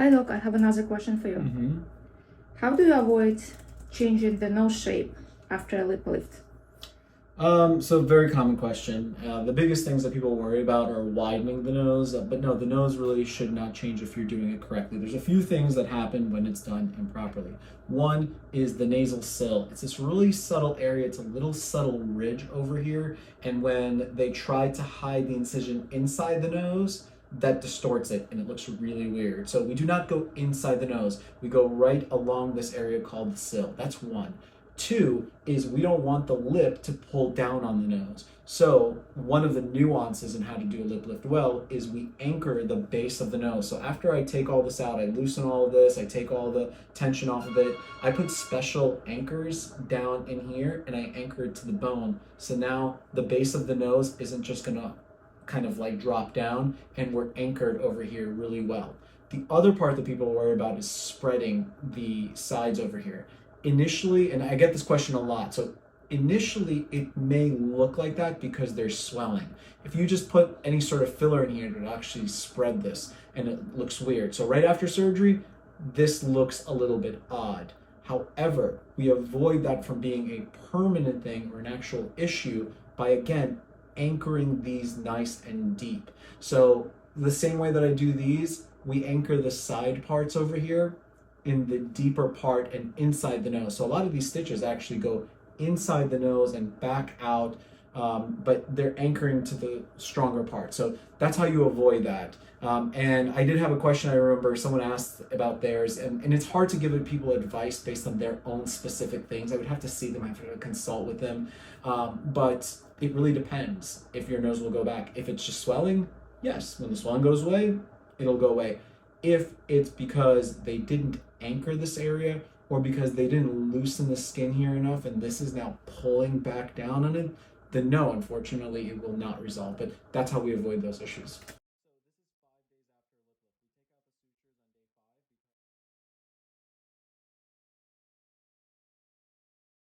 Hi Doc, I have another question for you. How do you avoid changing the nose shape after a lip lift? So very common question. The biggest things that people worry about are widening the nose, but no, the nose really should not change if you're doing it correctly. There's a few things that happen when it's done improperly. One is the nasal sill. It's this really subtle area. It's a little subtle ridge over here, and when they try to hide the incision inside the nose, that distorts it and it looks really weird. So we do not go inside the nose. We go right along this area called the sill. That's one. Two is we don't want the lip to pull down on the nose. So one of the nuances in how to do a lip lift well is we anchor the base of the nose. So after I take all this out, I loosen all of this, I take all the tension off of it, I put special anchors down in here and I anchor it to the bone. So now the base of the nose isn't just gonna kind of like drop down, and we're anchored over here really well. The other part that people worry about is spreading the sides over here. Initially, and I get this question a lot, so initially it may look like that because there's swelling. If you just put any sort of filler in here, it will actually spread this and it looks weird. So right after surgery, this looks a little bit odd. However, we avoid that from being a permanent thing or an actual issue by, again, anchoring these nice and deep. So the same way that I do these, we anchor the side parts over here in the deeper part and inside the nose. So a lot of these stitches actually go inside the nose and back out, but they're anchoring to the stronger part. So that's how you avoid that. And I did have a question, I remember someone asked about theirs, and it's hard to give people advice based on their own specific things. I would have to see them, I have to consult with them. But it really depends if your nose will go back. If it's just swelling, yes, when the swelling goes away, it'll go away. If it's because they didn't anchor this area or because they didn't loosen the skin here enough and this is now pulling back down on it, then no, unfortunately, it will not resolve. But that's how we avoid those issues.